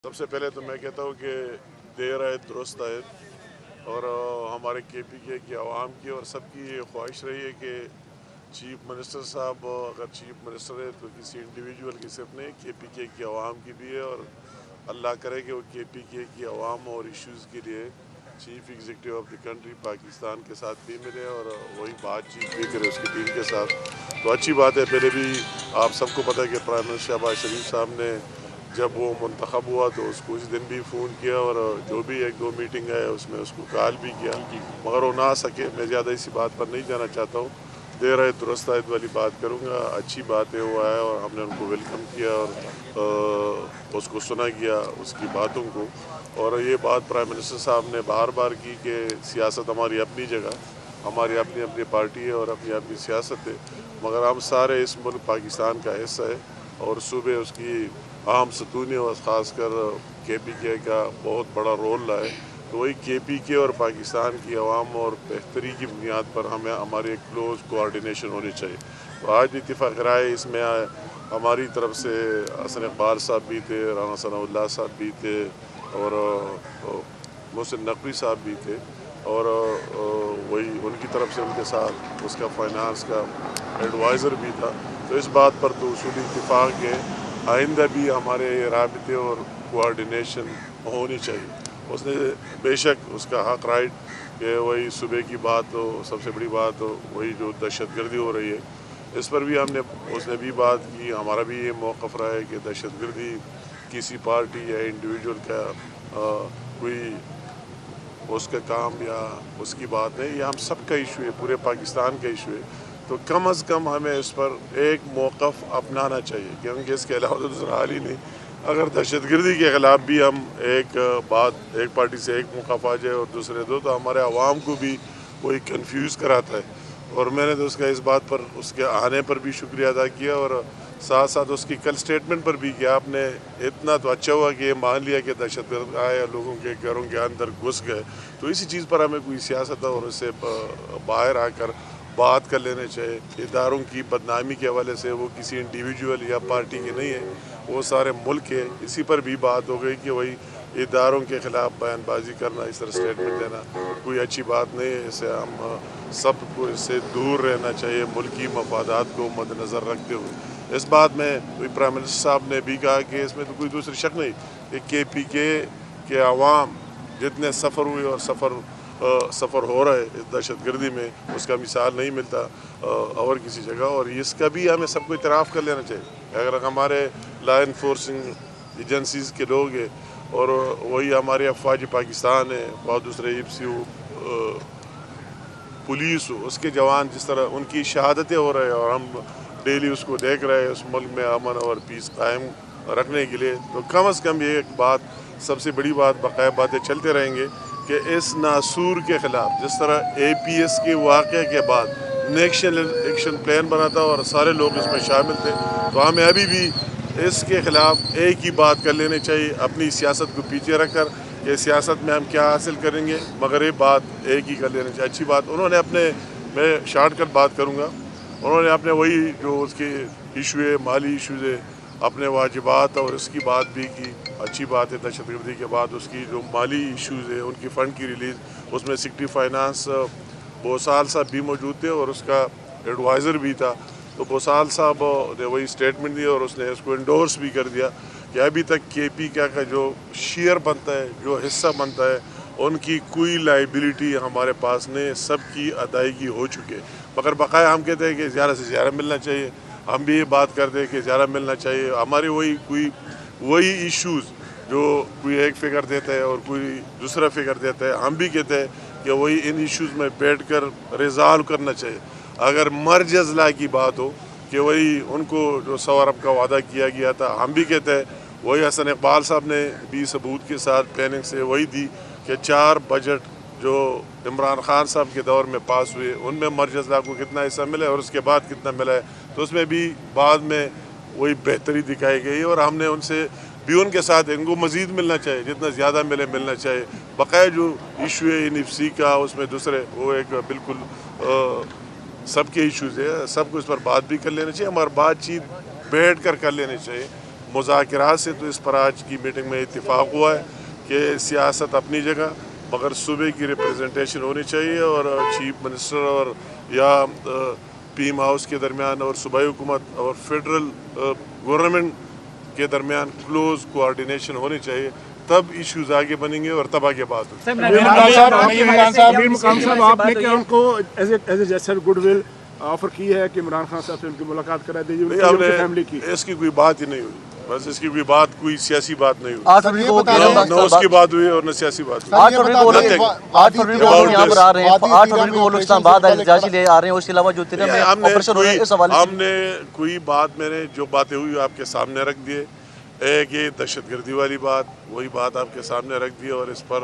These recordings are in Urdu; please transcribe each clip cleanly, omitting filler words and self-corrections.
سب سے پہلے تو میں کہتا ہوں کہ دیر آئے درست آئے اور ہمارے کے پی کے کی عوام کی اور سب کی یہ خواہش رہی ہے کہ چیف منسٹر صاحب اگر چیف منسٹر ہے تو کسی انڈیویجول کی صرف نہیں، کے پی کے کی عوام کی بھی ہے، اور اللہ کرے کہ وہ کے پی کے کی عوام اور ایشوز کے لیے chief executive of the country Pakistan کے ساتھ بھی ملے اور وہی بات چیت بھی کرے اس کی ٹیم کے ساتھ، تو اچھی بات ہے۔ پہلے بھی آپ سب کو پتہ ہے کہ پرائم منسٹر شہباز شریف صاحب نے جب وہ منتخب ہوا تو اس کو اس دن بھی فون کیا اور جو بھی ایک دو میٹنگ ہے اس میں اس کو کال بھی کیا، مگر وہ نہ آ سکے۔ میں زیادہ اسی بات پر نہیں جانا چاہتا ہوں، دیر آئے درست آئے والی بات کروں گا۔ اچھی بات ہے وہ آیا اور ہم نے ان کو ویلکم کیا اور اس کو سنا گیا اس کی باتوں کو، اور یہ بات پرائم منسٹر صاحب نے بار بار کی کہ سیاست ہماری اپنی جگہ، ہماری اپنی اپنی پارٹی ہے اور اپنی اپنی سیاست ہے، مگر ہم سارے اس ملک پاکستان کا حصہ ہے اور صوبے اس کی اہم ستون اور خاص کر کے پی کے کا بہت بڑا رول رہا ہے، تو وہی کے پی کے اور پاکستان کی عوام اور بہتری کی بنیاد پر ہمیں ہمارے کلوز کوآرڈینیشن ہونی چاہیے۔ تو آج اتفاق رائے اس میں ہماری طرف سے حسن اقبال صاحب بھی تھے، رانا ثناء اللہ صاحب بھی تھے اور محسن نقوی صاحب بھی تھے، اور وہی ان کی طرف سے ان کے ساتھ اس کا فائنانس کا ایڈوائزر بھی تھا۔ تو اس بات پر تو اصولی اتفاق ہے آئندہ بھی ہمارے رابطے اور کوآرڈینیشن ہونی چاہیے۔ اس نے بے شک اس کا حق رائٹ کہ وہی صبح کی بات ہو، سب سے بڑی بات ہو وہی جو دہشت گردی ہو رہی ہے، اس پر بھی اس نے بھی بات کی۔ ہمارا بھی یہ موقف رہا ہے کہ دہشت گردی کسی پارٹی یا انڈیویجول کا کوئی اس کا کام یا اس کی بات نہیں، یہ ہم سب کا ایشو ہے، پورے پاکستان کا ایشو ہے، تو کم از کم ہمیں اس پر ایک موقف اپنانا چاہیے، کیونکہ اس کے علاوہ تو دوسرا حال ہی نہیں۔ اگر دہشت گردی کے خلاف بھی ہم ایک پارٹی سے ایک موقف آ جائے اور دوسرے دو، تو ہمارے عوام کو بھی وہی کنفیوز کراتا ہے، اور میں نے تو اس کا اس بات پر اس کے آنے پر بھی شکریہ ادا کیا، اور ساتھ ساتھ اس کی کل سٹیٹمنٹ پر بھی کہ آپ نے اتنا تو اچھا ہوا کہ یہ مان لیا کہ دہشت گرد آئے لوگوں کے گھروں کے اندر گھس گئے، تو اسی چیز پر ہمیں کوئی سیاست اور اس سے باہر آ کر بات کر لینے چاہیے۔ اداروں کی بدنامی کے حوالے سے وہ کسی انڈیویجول یا پارٹی کے نہیں ہے، وہ سارے ملک ہے، اسی پر بھی بات ہو گئی کہ وہی اداروں کے خلاف بیان بازی کرنا، اس طرح سٹیٹمنٹ دینا کوئی اچھی بات نہیں ہے، اسے ہم سب کو اس سے دور رہنا چاہیے ملکی مفادات کو مد نظر رکھتے ہوئے۔ اس بات میں پرائم منسٹر صاحب نے بھی کہا کہ اس میں تو کوئی دوسری شک نہیں کہ کے پی کے عوام جتنے سفر ہوئے اور سفر ہو رہا ہے اس دہشت گردی میں، اس کا مثال نہیں ملتا اور کسی جگہ، اور اس کا بھی ہمیں سب کو اعتراف کر لینا چاہیے۔ اگر ہمارے لا انفورسنگ ایجنسیز کے لوگ ہیں اور وہی ہمارے افواج پاکستان ہے، بہت دوسرے ایپسی ہو، پولیس ہو، اس کے جوان جس طرح ان کی شہادتیں ہو رہے ہیں اور ہم ڈیلی اس کو دیکھ رہے ہیں اس ملک میں امن اور پیس قائم رکھنے کے لیے، تو کم از کم یہ ایک بات سب سے بڑی بات بقایا باتیں چلتے رہیں گے کہ اس ناسور کے خلاف جس طرح اے پی ایس کے واقعے کے بعد نیشنل ایکشن پلان بنا تھا اور سارے لوگ اس میں شامل تھے، تو ہمیں ابھی بھی اس کے خلاف ایک ہی بات کر لینے چاہیے، اپنی سیاست کو پیچھے رکھ کر کہ سیاست میں ہم کیا حاصل کریں گے، مگر یہ بات ایک ہی کر لینا چاہیے۔ اچھی بات انہوں نے میں شارٹ کٹ بات کروں گا، انہوں نے اپنے وہی جو اس کے ایشو ہے، مالی ایشوز ہے، اپنے واجبات اور اس کی بات بھی کی۔ اچھی بات ہے دہشت گردی کے بعد اس کی جو مالی ایشوز ہے ان کی فنڈ کی ریلیز، اس میں سیکرٹری فائنانس بوسال صاحب بھی موجود تھے اور اس کا ایڈوائزر بھی تھا، تو بوسال صاحب نے وہی سٹیٹمنٹ دی اور اس نے اس کو انڈورس بھی کر دیا کہ ابھی تک کے پی کا جو شیئر بنتا ہے، جو حصہ بنتا ہے، ان کی کوئی لائبلٹی ہمارے پاس نہیں، سب کی ادائیگی ہو چکے، مگر بقایا ہم کہتے ہیں کہ زیادہ سے زیادہ ملنا چاہیے۔ ہم بھی یہ بات کرتے ہیں کہ زیادہ ملنا چاہیے، ہمارے وہی ایشوز جو کوئی ایک فگر دیتا ہے اور کوئی دوسرا فگر دیتا ہے، ہم بھی کہتے ہیں کہ وہی ان ایشوز میں بیٹھ کر ریزالو کرنا چاہیے۔ اگر مرج اضلاع کی بات ہو کہ وہی ان کو جو 100 ارب کا وعدہ کیا گیا تھا، ہم بھی کہتے ہیں وہی حسن اقبال صاحب نے بھی ثبوت کے ساتھ پلاننگ سے وہی دی کہ 4 بجٹ جو عمران خان صاحب کے دور میں پاس ہوئے ان میں مرج اضلاع کو کتنا حصہ ملا ہے اور اس کے بعد کتنا ملا ہے، تو اس میں بھی بعد میں وہی بہتری دکھائی گئی، اور ہم نے ان سے بھی ان کے ساتھ ان کو مزید ملنا چاہیے، جتنا زیادہ ملنا چاہیے۔ بقایا جو ایشو ہے این ایف سی کا، اس میں دوسرے وہ ایک بالکل سب کے ایشوز ہے، سب کو اس پر بات بھی کر لینا چاہیے، ہماری بات چیت بیٹھ کر لینی چاہیے، مذاکرات سے تو اس پر آج کی میٹنگ میں اتفاق ہوا ہے کہ سیاست اپنی جگہ مگر صوبے کی ریپریزنٹیشن ہونی چاہیے اور چیف منسٹر اور یا پیم ہاؤس کے درمیان اور صوبائی حکومت اور فیڈرل گورنمنٹ کے درمیان کلوز کوآرڈینیشن ہونی چاہیے، تب ایشوز آگے بنیں گے اور تب آگے بات ہوگی۔ امیر مقام صاحب، آپ نے کیا ان کو as a gesture goodwill offer کی ہے کہ عمران خان صاحب سے ان کی ملاقات کرا دیجیے؟ ہم نے اس کی کوئی بات ہی نہیں ہوئی، بس اس کی کوئی بات، کوئی سیاسی بات نہیں ہوئی، نہ اس کی بات ہوئی اور نہ سیاسی بات ہوئی۔ 8 فروری کو یہاں پر آ رہے ہیں، 8 فروری کو وہ لوگ اسلام آباد احتجاجی لے آ رہے ہیں، اس کے علاوہ جو تیرہ میں آپریشن ہو رہا ہے اس حوالے سے ہم نے کوئی بات، میں نے جو باتیں ہوئی آپ کے سامنے رکھ دیے، ایک یہ دہشت گردی والی بات، وہی بات آپ کے سامنے رکھ دی اور اس پر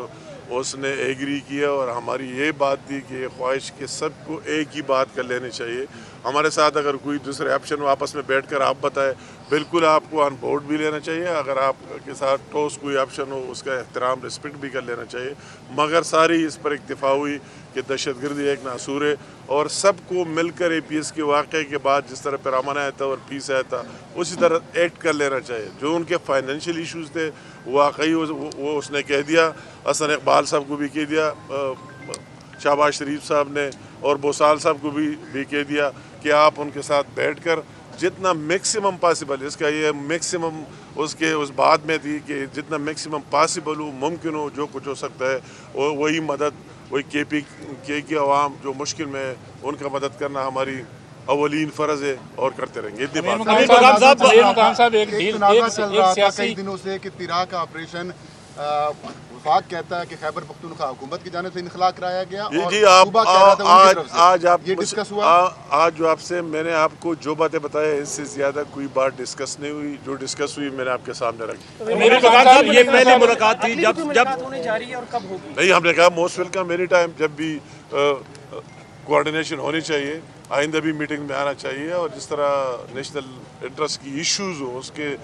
اس نے ایگری کیا، اور ہماری یہ بات تھی کہ یہ خواہش کہ سب کو ایک ہی بات کر لینی چاہیے۔ ہمارے ساتھ اگر کوئی دوسرے آپشن آپس میں بیٹھ کر آپ بتائے، بالکل آپ کو آن بورڈ بھی لینا چاہیے، اگر آپ کے ساتھ ٹھوس کوئی آپشن ہو اس کا احترام رسپیکٹ بھی کر لینا چاہیے، مگر ساری اس پر اتفاق ہوئی کہ دہشت گردی ایک ناسور ہے اور سب کو مل کر اے پی ایس کے واقعے کے بعد جس طرح پیرامن آیا تھا اور پیس آیا تھا اسی طرح ایکٹ کر لینا چاہیے۔ جو ان کے فائنینشیل ایشوز تھے واقعی وہ اس نے کہہ دیا، حسن اقبال صاحب کو بھی کہہ دیا، شہباز شریف صاحب نے اور بوسال صاحب کو بھی کہہ دیا کہ آپ ان کے ساتھ بیٹھ کر جتنا میکسیمم پاسبل، اس کا یہ میکسیمم اس بات میں تھی کہ جتنا میکسیمم پاسبل ہو، ممکن ہو، جو کچھ ہو سکتا ہے وہی مدد، وہی کے پی کی عوام جو مشکل میں ہے ان کا مدد کرنا ہماری اولین فرض ہے اور کرتے رہیں گے۔ اتنی بات امیر مقام صاحب، ایک تنازع چل رہا تھا کئی دنوں سے کہ تیرا کا آپریشن وفاق کہتا ہے کہ خیبر پختونخوا حکومت کی جانب سے انخلا کرایا گیا اور صوبہ کہہ رہا تھا ان کی طرف سے، آج آپ یہ ڈسکس ہوا؟ آج جو آپ سے میں نے آپ کو جو باتیں بتایا اس سے زیادہ کوئی بات ڈسکس نہیں ہوئی، جو ڈسکس ہوئی میں نے آپ کے سامنے رکھی۔ یہ پہلے ملاقات تھی جب نہیں، ہم نے کہا موسٹ ویلکم اینی ٹائم، جب بھی کوآرڈینیشن ہونی چاہیے، آئندہ بھی میٹنگ میں آنا چاہیے اور جس طرح نیشنل انٹرسٹ کی ایشوز ہوں اس کے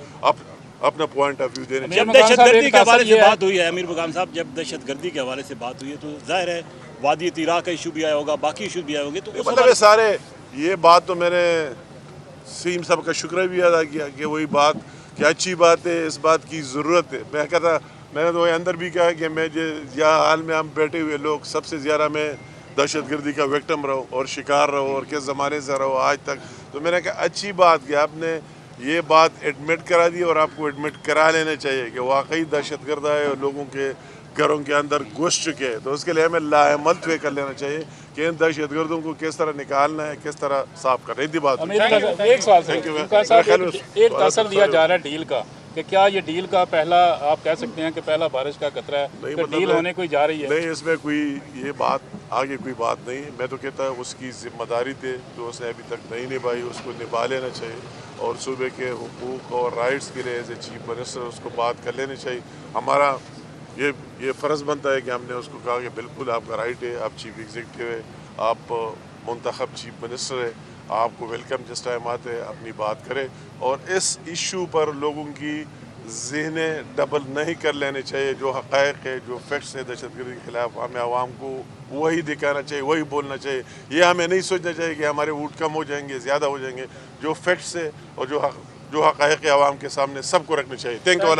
اپنا پوائنٹ آف ویو دینے چاہیے۔ جب دہشت گردی کے حوالے سے بات ہوئی ہے امیر مقام صاحب، جب دہشت گردی کے حوالے سے بات ہوئی ہے تو ظاہر ہے وادی تیرا کا ایشو بھی آیا ہوگا، باقی ایشو بھی آئے ہوں گے، تو مطلب یہ سارے یہ بات تو میں نے سیم صاحب کا شکریہ بھی ادا کیا کہ وہی بات کہ اچھی بات ہے، اس بات کی ضرورت ہے۔ میں کہتا، میں نے تو اندر بھی کہا کہ میں یا حال میں ہم بیٹھے ہوئے لوگ سب سے زیادہ میں دہشت گردی کا وکٹم رہو اور شکار رہو اور کس زمانے سے رہو آج تک، تو میں نے کہا اچھی بات کہ آپ نے یہ بات ایڈمٹ کرا دی اور آپ کو ایڈمٹ کرا لینا چاہیے کہ واقعی دہشت گرد ہے اور لوگوں کے گھروں کے اندر گھس چکے ہیں، تو اس کے لیے ہمیں لاعمل طے کر لینا چاہیے کہ ان دہشت گردوں کو کس طرح نکالنا ہے، کس طرح صاف کرنا ہے۔ اتنی بات ایک سوال سے ایک تاثر دیا جا رہا ہے ڈیل کا، کہ کیا یہ ڈیل کا پہلا آپ کہہ سکتے ہیں کہ پہلا بارش کا قطرہ ہے کہ ڈیل ہونے کوئی جا رہی ہے؟ نہیں، اس میں کوئی یہ بات آگے کوئی بات نہیں، میں تو کہتا ہوں اس کی ذمہ داری تھی جو اس نے ابھی تک نہیں نبھائی، اس کو نبھا لینا چاہیے اور صوبے کے حقوق اور رائٹس کے لیے ایز اے چیف منسٹر اس کو بات کر لینی چاہیے۔ ہمارا یہ فرض بنتا ہے کہ ہم نے اس کو کہا کہ بالکل آپ کا رائٹ ہے، آپ چیف ایگزیکٹو ہے، آپ منتخب چیف منسٹر ہے، آپ کو ویلکم جس ٹائم آتے ہیں اپنی بات کرے اور اس ایشو پر لوگوں کی ذہنیں ڈبل نہیں کر لینے چاہیے۔ جو حقائق ہے، جو فیکٹس ہے دہشت گردی کے خلاف، ہمیں عوام کو وہی دکھانا چاہیے، وہی بولنا چاہیے۔ یہ ہمیں نہیں سوچنا چاہیے کہ ہمارے ووٹ کم ہو جائیں گے، زیادہ ہو جائیں گے۔ جو فیکٹس ہے اور جو حقائق عوام کے سامنے سب کو رکھنے چاہیے۔ Thank you.